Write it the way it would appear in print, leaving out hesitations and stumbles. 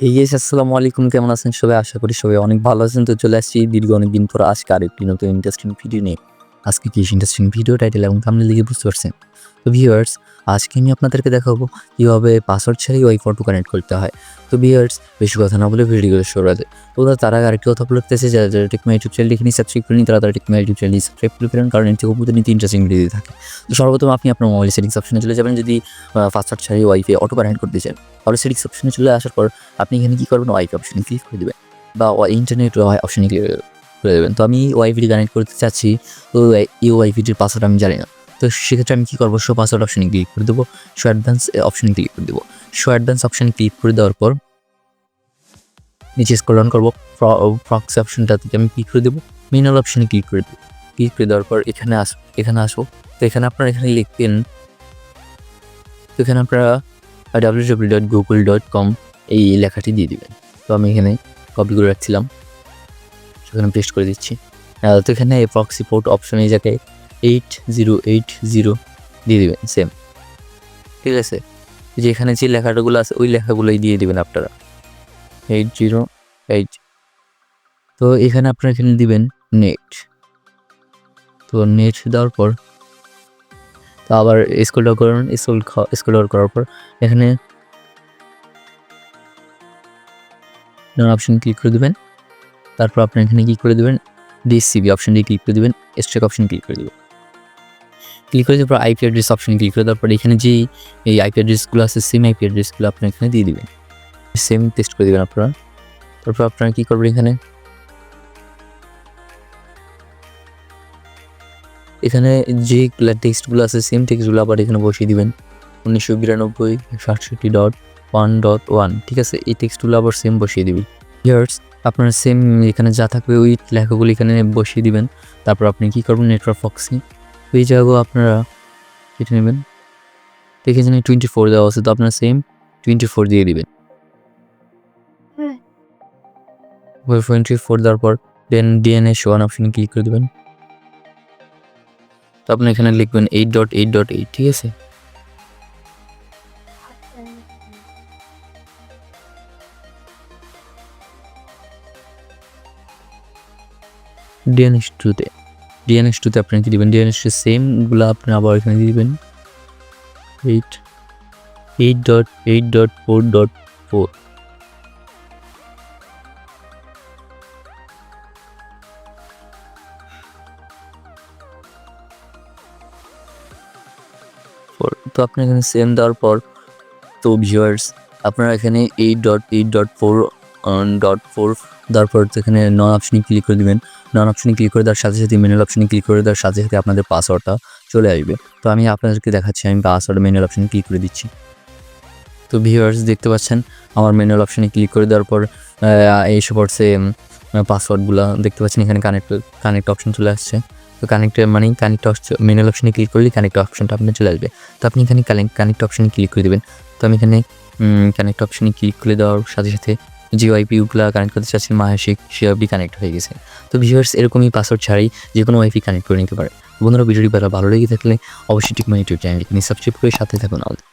এই গাইস আসসালামু আলাইকুম, কেমন আছেন সবাই? আশা করি সবাই অনেক ভালো আছেন। তো চলে আসছি দীর্ঘ অনেকদিন পর আজকে আরেকটি নতুন ইন্টারেস্টিং ভিডিও নিয়ে। আজকে কি ইন্টারেস্টিং ভিডিও টাইটেল এবং থাম্বনেল দেখে বুঝতে পারছেন। তো ভিউয়ার্স, আজকে আমি আপনাদেরকে দেখাবো কীভাবে পাসওয়ার্ড ছাড়াই ওয়াইফাই টু কানেক্ট করতে হয়। তো ভিউয়ার্স, বেশি কথা না বলে ভিডিওগুলো শুরু আছে। তো তার আগে আরেকটি কথা বলতেছে, যারা টেকমা ইউটিউব চ্যানেল এখানে সাবস্ক্রাইব করেনি তারা টেকমা ইউটিউব চ্যানেল সাবস্ক্রাইব করে ফেলেন, কারণ এর থেকে প্রতিনিয়ত ইন্টারেস্টিং ভিডিও দিয়ে থাকে। তো সর্বপ্রথম আপনি আপনার মোবাইল সেটিংস অপশনে চলে যাবেন। যদি পাসওয়ার্ড ছাড়াই ওয়াইফাই অটো কানেক্ট করতে চান, তাহলে সেটিংস অপশনে চলে আসার পর আপনি এখানে কি করবেন, ওয়াইফাই অপশনে ক্লিক করে দেবেন বা ইন্টারনেট অপশনে ক্লিক করে দেবেন। তো আমি ওয়াইফাই কানেক্ট করতে চাচ্ছি, তো এই ওয়াইফাইটির পাসওয়ার্ড আমি জানি না। তো সেক্ষেত্রে আমি কী করবো, শো পাসওয়ার্ড অপশনে ক্লিক করে দেবো, শো অ্যাডভান্স অপশনে ক্লিক করে দেবো। শো অ্যাডভান্স অপশনে ক্লিক করে দেওয়ার পর নিচে স্ক্রল ডাউন করবো, প্রক্সি অপশনটাতে আমি ক্লিক করে দেবো, ম্যানুয়াল অপশনে ক্লিক করে দেবো। ক্লিক করে দেওয়ার পর এখানে আসবো। তো এখানে আপনারা এখানে লিখবেন, তো এখানে আপনারা www.google.com এই লেখাটি দিয়ে দিবেন। তো আমি এখানে কপি করে রাখছিলাম, সেখানে পেস্ট করে দিচ্ছি। তো এখানে প্রক্সি পোর্ট অপশন এই জায়গায় 8080 দিয়ে দিবেন, সেম। ঠিক আছে, যে এখানে যে লেখাটাগুলো আছে ওই লেখাগুলোই দিয়ে দিবেন আপনারা, 808। তো এখানে আপনারা এখানে দিবেন নেট। তো নেট দেওয়ার পর তো আবার স্ক্রল ডাউন করুন, স্ক্রল ডাউন করার পর এখানে অপশন ক্লিক করে দেবেন। তারপর আপনি এখানে কি করে দেবেন, ডিসিবি অপশন দিয়ে ক্লিক করে দেবেন, স্ট্রাইক অপশন ক্লিক করে দেবেন। ক্লিক করে দেওয়ার পর আইপি অ্যাড্রেস অপশন ক্লিক করে দেওয়ার পর এখানে যে এই আইপি অ্যাড্রেসগুলো আছে, সেম আইপি অ্যাড্রেসগুলো আপনি এখানে দিয়ে দিবেন, সেম টেস্ট করে দেবেন আপনারা। তারপর আপনারা কি করবেন, এখানে যে টেক্সটগুলো আছে সেম টেক্সটগুলো আবার এখানে বসিয়ে দিবেন, 1992/67.1.1। ঠিক আছে, এই টেক্সটগুলো আবার সেম বসিয়ে দিবেন। ইয়ার্স, আপনারা সেম এখানে যা থাকবে ওই লেখাগুলো এখানে বসিয়ে দিবেন। তারপর আপনি কি করবেন, নেটওয়ার্ক প্রক্সি এই জায়গাও আপনারা কেটে নেবেন। দেখে জানি 24 দেওয়া আছে, তো আপনারা সেম 24 দিয়ে দিবেন। 24 দেওয়ার পর দেন ডিএনএস 1 অপশনে ক্লিক করে দেবেন। তো আপনি এখানে লিখবেন 8.8.8। ঠিক আছে, ডিএনএস 2তে আপনি কি দিবেন, ডিএনএস সেমগুলো আপনি আবার এখানে দিয়ে দিবেন, 8.8.4.4। তো আপনি এখানে সেম দেওয়ার পর তো ভিউয়ার্স, আপনারা এখানে 8.8.4.4 দেওয়ার পর এখানে নন অপশনে ক্লিক করে দেবেন। নন অপশনে ক্লিক করে দেওয়ার সাথে সাথে ম্যানুয়াল অপশনে ক্লিক করে দেওয়ার সাথে সাথে আপনাদের পাসওয়ার্ডটা চলে আসবে। তো আমি আপনাদেরকে দেখাচ্ছি, আমি পাসওয়ার্ড ম্যানুয়াল অপশনে ক্লিক করে দিচ্ছি। তো ভিউয়ার্স দেখতে পাচ্ছেন আমার ম্যানুয়াল অপশনে ক্লিক করে দেওয়ার পর এইসব পড়ছে পাসওয়ার্ডগুলো দেখতে পাচ্ছেন, এখানে কানেক্ট অপশন চলে আসছে। তো কানেক্ট ম্যানুয়াল অপশনে ক্লিক করলে কানেক্ট অপশনটা আপনার চলে আসবে। তো আপনি এখানে কানেক্ট অপশনে ক্লিক করে দেবেন। তো আমি এখানে কানেক্ট অপশনে ক্লিক করে দেওয়ার সাথে সাথে যে ওয়াইফাইগুলো কানেক্ট করতে চাচ্ছেন মাহেশিক, সে ওয়াইফাই কানেক্ট হয়ে গেছে। তো ভিউয়ার্স, এরকমই পাসওয়ার্ড ছাড়াই যে কোনো ওয়াইফাই কানেক্ট করে নিতে পারে। বন্ধুরা, ভিডিওটি ভালো লেগে থাকলে অবশ্যই টিকমা ইউটিউব চ্যানেলটি সাবস্ক্রাইব করে সাথে থাকুন আমাদের।